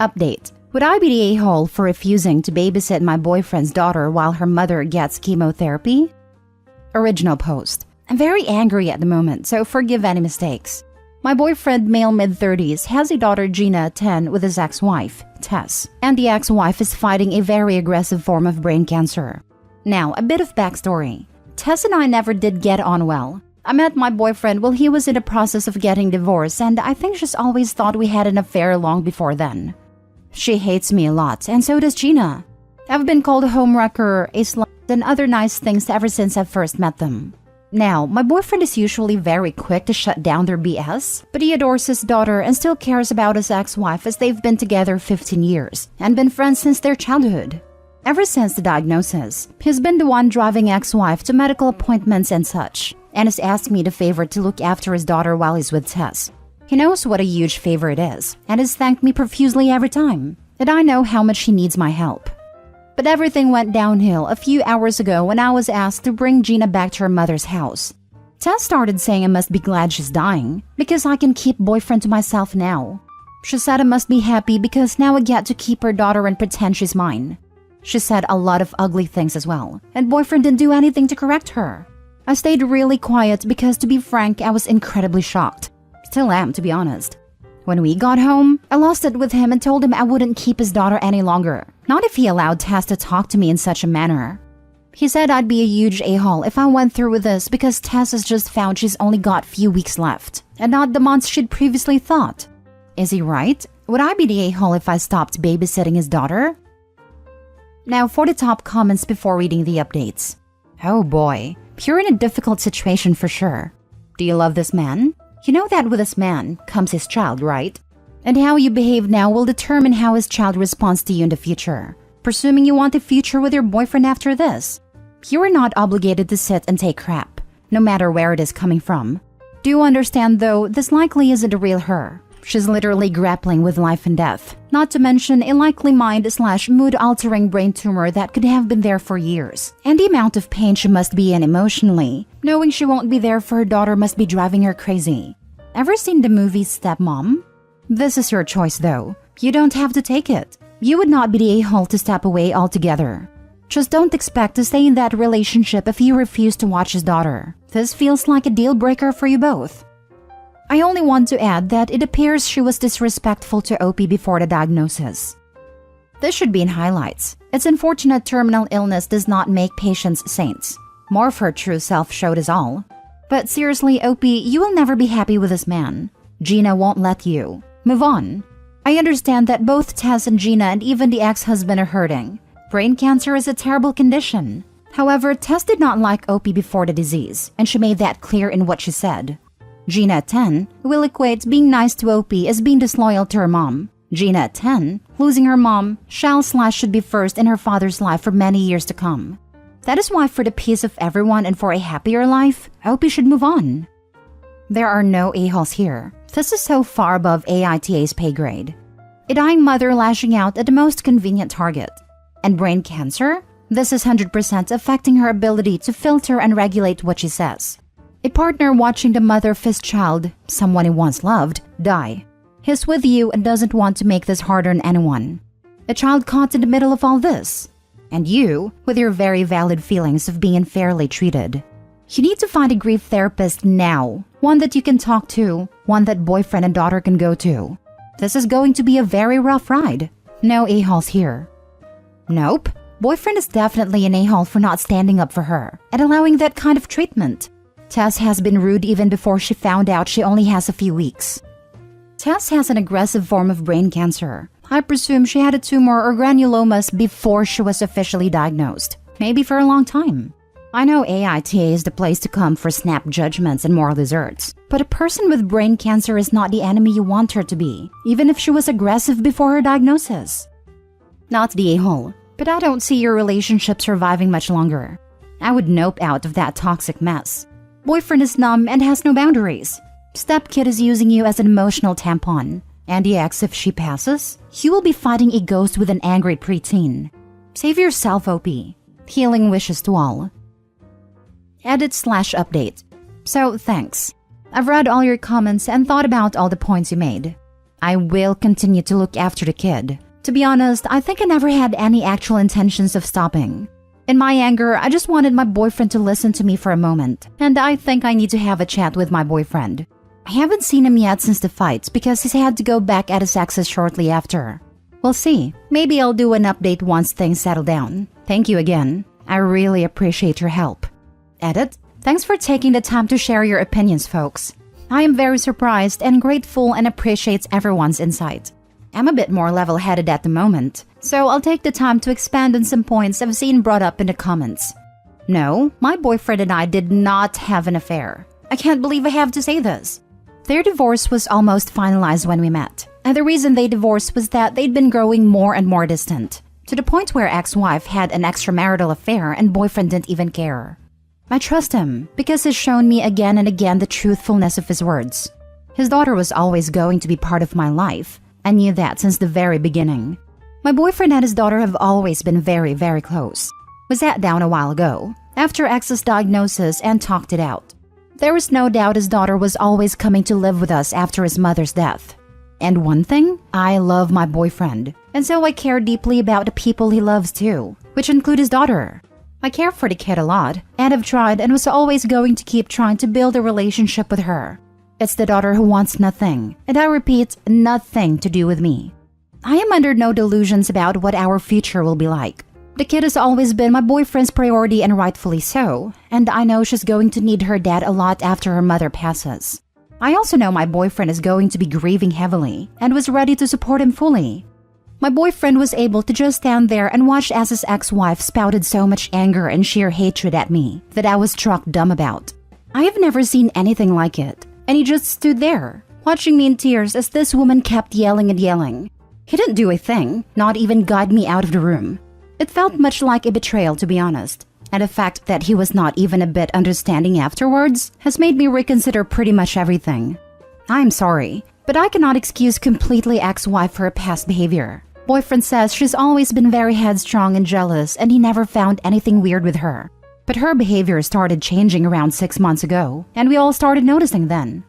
Update. Would I be the a-hole for refusing to babysit my boyfriend's daughter while her mother gets chemotherapy? Original post. I'm very angry at the moment, so forgive any mistakes. My boyfriend, male mid-30s, has a daughter, Gina, 10, with his ex-wife, Tess. And the ex-wife is fighting a very aggressive form of brain cancer. Now, a bit of backstory. Tess and I never did get on well. I met my boyfriend while he was in the process of getting divorced, and I think she's always thought we had an affair long before then. She hates me a lot, and so does Gina. I've been called a homewrecker, a slut, and other nice things ever since I first met them. Now, my boyfriend is usually very quick to shut down their BS, but he adores his daughter and still cares about his ex-wife as they've been together 15 years and been friends since their childhood. Ever since the diagnosis, he's been the one driving ex-wife to medical appointments and such, and has asked me the favor to look after his daughter while he's with Tess. He knows what a huge favor it is, and has thanked me profusely every time, and I know how much he needs my help. But everything went downhill a few hours ago when I was asked to bring Gina back to her mother's house. Tess started saying I must be glad she's dying, because I can keep boyfriend to myself now. She said I must be happy because now I get to keep her daughter and pretend she's mine. She said a lot of ugly things as well, and boyfriend didn't do anything to correct her. I stayed really quiet because, to be frank, I was incredibly shocked. Still am, to be honest. When we got home, I lost it with him and told him I wouldn't keep his daughter any longer. Not if he allowed Tess to talk to me in such a manner. He said I'd be a huge a-hole if I went through with this because Tess has just found she's only got few weeks left, and not the months she'd previously thought. Is he right? Would I be the a-hole if I stopped babysitting his daughter? Now for the top comments before reading the updates. Oh boy, you're in a difficult situation for sure. Do you love this man? You know that with this man comes his child, right? And how you behave now will determine how his child responds to you in the future. Presuming you want a future with your boyfriend after this. You are not obligated to sit and take crap, no matter where it is coming from. Do you understand though, this likely isn't a real her. She's literally grappling with life and death, not to mention a likely mind/mood-altering brain tumor that could have been there for years. And the amount of pain she must be in emotionally, knowing she won't be there for her daughter must be driving her crazy. Ever seen the movie Stepmom? This is your choice though. You don't have to take it. You would not be the a-hole to step away altogether. Just don't expect to stay in that relationship if you refuse to watch his daughter. This feels like a deal breaker for you both. I only want to add that it appears she was disrespectful to Opie before the diagnosis. This should be in highlights. It's unfortunate terminal illness does not make patients saints. More of her true self showed us all. But seriously, Opie, you will never be happy with this man. Gina won't let you. Move on. I understand that both Tess and Gina and even the ex-husband are hurting. Brain cancer is a terrible condition. However, Tess did not like Opie before the disease, and she made that clear in what she said. Gina at 10 will equate being nice to Opie as being disloyal to her mom. Gina at 10, losing her mom, should be first in her father's life for many years to come. That is why for the peace of everyone and for a happier life, Opie should move on. There are no a-holes here. This is so far above AITA's pay grade. A dying mother lashing out at the most convenient target. And brain cancer? This is 100% affecting her ability to filter and regulate what she says. A partner watching the mother of his child, someone he once loved, die. He's with you and doesn't want to make this harder on anyone. A child caught in the middle of all this. And you, with your very valid feelings of being unfairly treated. You need to find a grief therapist now. One that you can talk to, one that boyfriend and daughter can go to. This is going to be a very rough ride. No a-holes here. Nope. Boyfriend is definitely an a-hole for not standing up for her and allowing that kind of treatment. Tess has been rude even before she found out she only has a few weeks. Tess has an aggressive form of brain cancer. I presume she had a tumor or granulomas before she was officially diagnosed. Maybe for a long time. I know AITA is the place to come for snap judgments and moral desserts. But a person with brain cancer is not the enemy you want her to be, even if she was aggressive before her diagnosis. Not the a-hole, but I don't see your relationship surviving much longer. I would nope out of that toxic mess. Boyfriend is numb and has no boundaries. Stepkid is using you as an emotional tampon. And the ex, if she passes, you will be fighting a ghost with an angry preteen. Save yourself, Opie. Healing wishes to all. Edit/update. So, thanks. I've read all your comments and thought about all the points you made. I will continue to look after the kid. To be honest, I think I never had any actual intentions of stopping. In my anger, I just wanted my boyfriend to listen to me for a moment, and I think I need to have a chat with my boyfriend. I haven't seen him yet since the fights because he's had to go back at his exes shortly after. We'll see. Maybe I'll do an update once things settle down. Thank you again. I really appreciate your help. Edit. Thanks for taking the time to share your opinions, folks. I am very surprised and grateful and appreciate everyone's insight. I'm a bit more level-headed at the moment, so I'll take the time to expand on some points I've seen brought up in the comments. No, my boyfriend and I did not have an affair. I can't believe I have to say this. Their divorce was almost finalized when we met, and the reason they divorced was that they'd been growing more and more distant, to the point where ex-wife had an extramarital affair and boyfriend didn't even care. I trust him because he's shown me again and again the truthfulness of his words. His daughter was always going to be part of my life. I knew that since the very beginning. My boyfriend and his daughter have always been very, very close. We sat down a while ago, after ex's diagnosis, and talked it out. There was no doubt his daughter was always coming to live with us after his mother's death. And one thing, I love my boyfriend, and so I care deeply about the people he loves too, which include his daughter. I care for the kid a lot, and have tried and was always going to keep trying to build a relationship with her. It's the daughter who wants nothing, and I repeat, nothing to do with me. I am under no delusions about what our future will be like. The kid has always been my boyfriend's priority, and rightfully so, and I know she's going to need her dad a lot after her mother passes. I also know my boyfriend is going to be grieving heavily, and was ready to support him fully. My boyfriend was able to just stand there and watch as his ex-wife spouted so much anger and sheer hatred at me that I was struck dumb about. I have never seen anything like it, and he just stood there, watching me in tears as this woman kept yelling and yelling. He didn't do a thing, not even guide me out of the room. It felt much like a betrayal, to be honest, and the fact that he was not even a bit understanding afterwards has made me reconsider pretty much everything. I'm sorry, but I cannot excuse completely ex-wife for her past behavior. Boyfriend says she's always been very headstrong and jealous, and he never found anything weird with her. But her behavior started changing around 6 months ago, and we all started noticing then.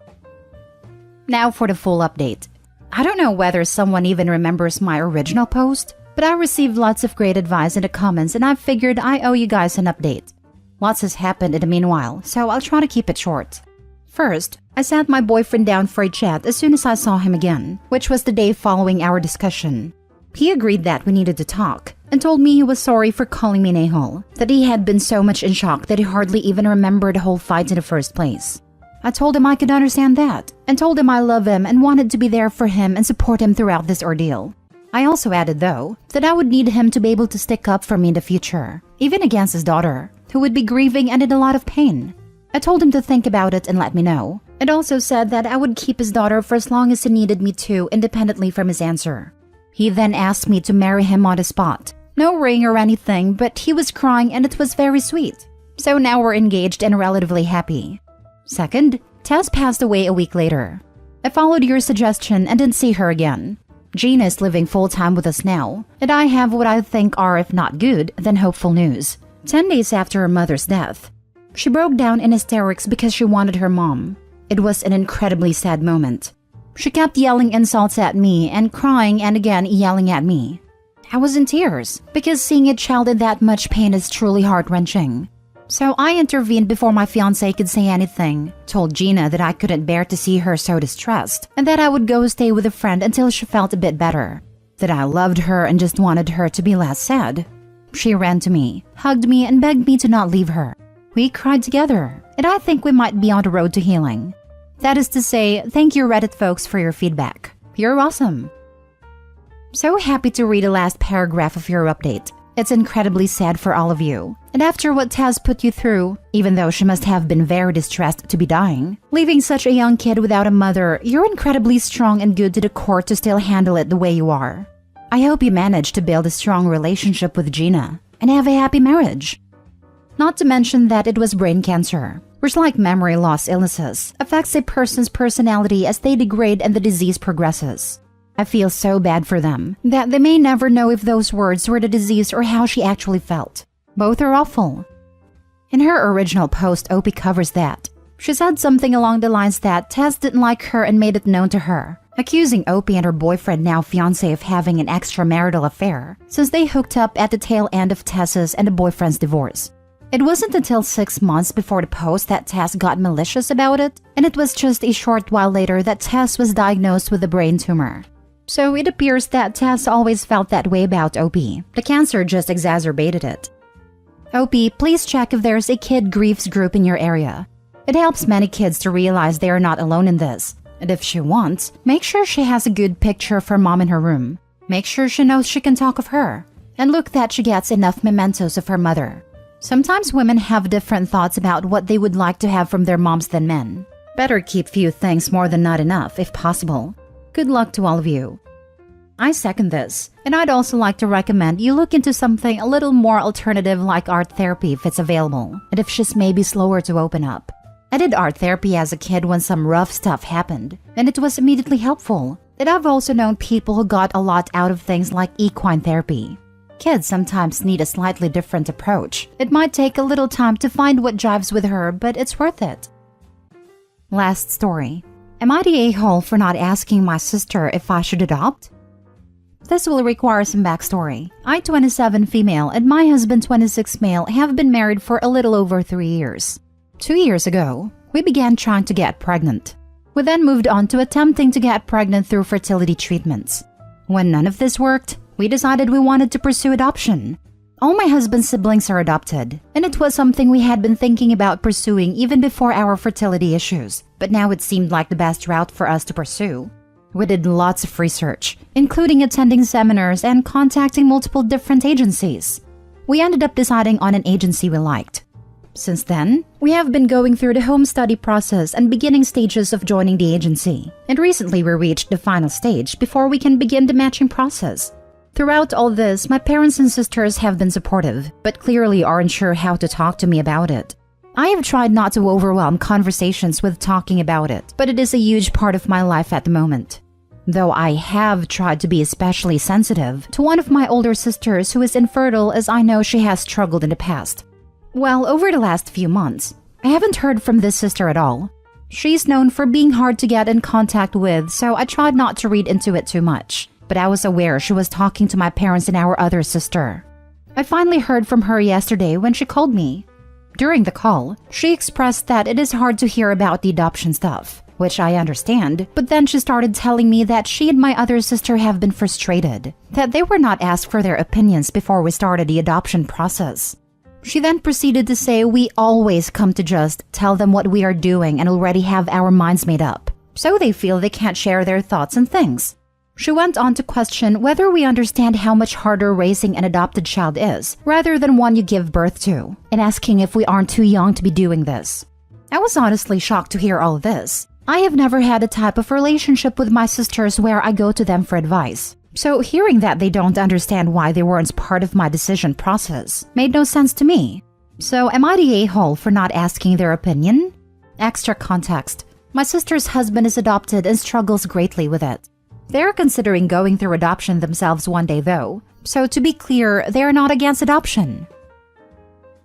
Now for the full update. I don't know whether someone even remembers my original post, but I received lots of great advice in the comments, and I figured I owe you guys an update. Lots has happened in the meanwhile, so I'll try to keep it short. First, I sat my boyfriend down for a chat as soon as I saw him again, which was the day following our discussion. He agreed that we needed to talk, and told me he was sorry for calling me an a-hole, that he had been so much in shock that he hardly even remembered the whole fight in the first place. I told him I could understand that, and told him I love him and wanted to be there for him and support him throughout this ordeal. I also added, though, that I would need him to be able to stick up for me in the future, even against his daughter, who would be grieving and in a lot of pain. I told him to think about it and let me know, and also said that I would keep his daughter for as long as he needed me to, independently from his answer. He then asked me to marry him on the spot. No ring or anything, but he was crying and it was very sweet. So now we're engaged and relatively happy. Second, Tess passed away a week later. I followed your suggestion and didn't see her again. Gina is living full-time with us now, and I have what I think are, if not good, then hopeful news. 10 days after her mother's death, she broke down in hysterics because she wanted her mom. It was an incredibly sad moment. She kept yelling insults at me and crying and again yelling at me. I was in tears because seeing a child in that much pain is truly heart-wrenching. So I intervened before my fiancé could say anything, told Gina that I couldn't bear to see her so distressed and that I would go stay with a friend until she felt a bit better, that I loved her and just wanted her to be less sad. She ran to me, hugged me, and begged me to not leave her. We cried together, and I think we might be on the road to healing. That is to say, thank you Reddit folks for your feedback. You're awesome. So happy to read the last paragraph of your update. It's incredibly sad for all of you. And after what Taz put you through, even though she must have been very distressed to be dying, leaving such a young kid without a mother, you're incredibly strong and good to the core to still handle it the way you are. I hope you manage to build a strong relationship with Gina and have a happy marriage. Not to mention that it was brain cancer, which, like memory loss illnesses, affects a person's personality as they degrade and the disease progresses. I feel so bad for them that they may never know if those words were the disease or how she actually felt. Both are awful. In her original post, Opie covers that. She said something along the lines that Tess didn't like her and made it known to her, accusing Opie and her boyfriend, now fiancé, of having an extramarital affair since they hooked up at the tail end of Tess's and the boyfriend's divorce. It wasn't until 6 months before the post that Tess got malicious about it, and it was just a short while later that Tess was diagnosed with a brain tumor. So it appears that Tess always felt that way about Opie. The cancer just exacerbated it. Opie, please check if there's a kid griefs group in your area. It helps many kids to realize they are not alone in this. And if she wants, make sure she has a good picture of her mom in her room. Make sure she knows she can talk of her. And look that she gets enough mementos of her mother. Sometimes women have different thoughts about what they would like to have from their moms than men. Better keep few things more than not enough, if possible. Good luck to all of you. I second this, and I'd also like to recommend you look into something a little more alternative like art therapy if it's available, and if she's maybe slower to open up. I did art therapy as a kid when some rough stuff happened, and it was immediately helpful. And I've also known people who got a lot out of things like equine therapy. Kids sometimes need a slightly different approach. It might take a little time to find what jives with her, but it's worth it. Last story. Am I the a-hole for not asking my sister if I should adopt? This will require some backstory. I, 27 female, and my husband, 26 male, have been married for a little over 3 years. 2 years ago, we began trying to get pregnant. We then moved on to attempting to get pregnant through fertility treatments. When none of this worked, we decided we wanted to pursue adoption. All my husband's siblings are adopted, and it was something we had been thinking about pursuing even before our fertility issues, but now it seemed like the best route for us to pursue. We did lots of research, including attending seminars and contacting multiple different agencies. We ended up deciding on an agency we liked. Since then, we have been going through the home study process and beginning stages of joining the agency, and recently we reached the final stage before we can begin the matching process. Throughout all this, my parents and sisters have been supportive, but clearly aren't sure how to talk to me about it. I have tried not to overwhelm conversations with talking about it, but it is a huge part of my life at the moment. Though I have tried to be especially sensitive to one of my older sisters who is infertile, as I know she has struggled in the past. Well, over the last few months, I haven't heard from this sister at all. She's known for being hard to get in contact with, so I tried not to read into it too much. But I was aware she was talking to my parents and our other sister. I finally heard from her yesterday when she called me. During the call, she expressed that it is hard to hear about the adoption stuff, which I understand, but then she started telling me that she and my other sister have been frustrated, that they were not asked for their opinions before we started the adoption process. She then proceeded to say we always come to just tell them what we are doing and already have our minds made up, so they feel they can't share their thoughts and things. She went on to question whether we understand how much harder raising an adopted child is, rather than one you give birth to, and asking if we aren't too young to be doing this. I was honestly shocked to hear all this. I have never had a type of relationship with my sisters where I go to them for advice. So hearing that they don't understand why they weren't part of my decision process made no sense to me. So am I the a-hole for not asking their opinion? Extra context. My sister's husband is adopted and struggles greatly with it. They're considering going through adoption themselves one day though, so to be clear, they are not against adoption.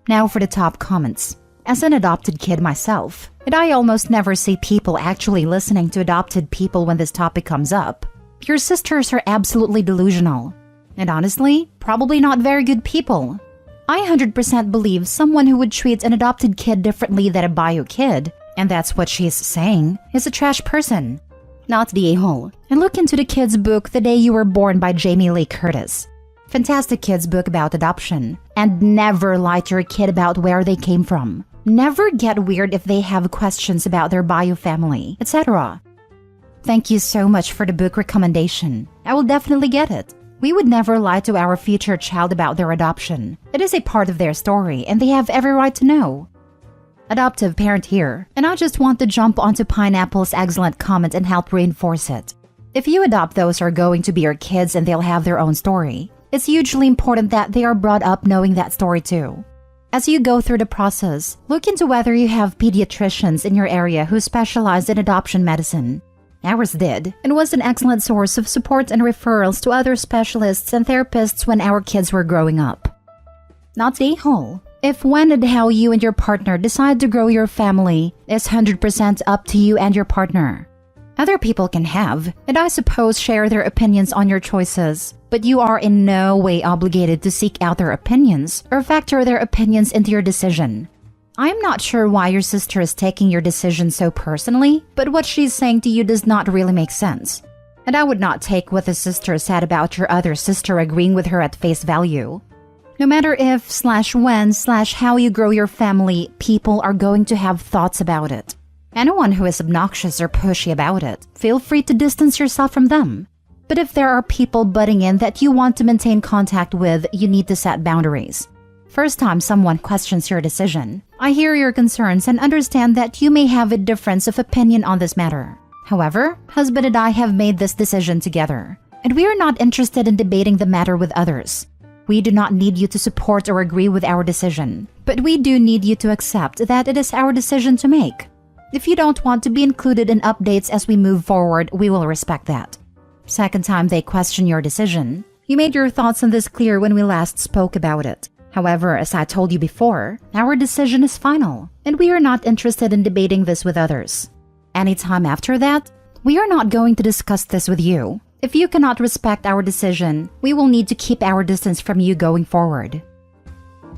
Now for the top comments. As an adopted kid myself, and I almost never see people actually listening to adopted people when this topic comes up, your sisters are absolutely delusional. And honestly, probably not very good people. I 100% believe someone who would treat an adopted kid differently than a bio kid, and that's what she's saying, is a trash person. Not the a-hole. And look into the kid's book The Day You Were Born by Jamie Lee Curtis. Fantastic kid's book about adoption. And never lie to your kid about where they came from. Never get weird if they have questions about their bio family, etc. Thank you so much for the book recommendation. I will definitely get it. We would never lie to our future child about their adoption. It is a part of their story, and they have every right to know. Adoptive parent here, and I just want to jump onto Pineapple's excellent comment and help reinforce it. If you adopt those who are going to be your kids and they'll have their own story, it's hugely important that they are brought up knowing that story too. As you go through the process, look into whether you have pediatricians in your area who specialize in adoption medicine. Ours did, and was an excellent source of support and referrals to other specialists and therapists when our kids were growing up. Not the a-hole. If, when, and how you and your partner decide to grow your family is 100% up to you and your partner. Other people can have, and I suppose share their opinions on your choices, but you are in no way obligated to seek out their opinions or factor their opinions into your decision. I'm not sure why your sister is taking your decision so personally, but what she's saying to you does not really make sense. And I would not take what the sister said about your other sister agreeing with her at face value. No matter if/when/how you grow your family, people are going to have thoughts about it. Anyone who is obnoxious or pushy about it, feel free to distance yourself from them. But if there are people butting in that you want to maintain contact with, you need to set boundaries. First time someone questions your decision, I hear your concerns and understand that you may have a difference of opinion on this matter. However, husband and I have made this decision together, and we are not interested in debating the matter with others. We do not need you to support or agree with our decision, but we do need you to accept that it is our decision to make. If you don't want to be included in updates as we move forward, we will respect that. Second time they question your decision, you made your thoughts on this clear when we last spoke about it. However, as I told you before, our decision is final, and we are not interested in debating this with others. Anytime after that, we are not going to discuss this with you. If you cannot respect our decision, we will need to keep our distance from you going forward.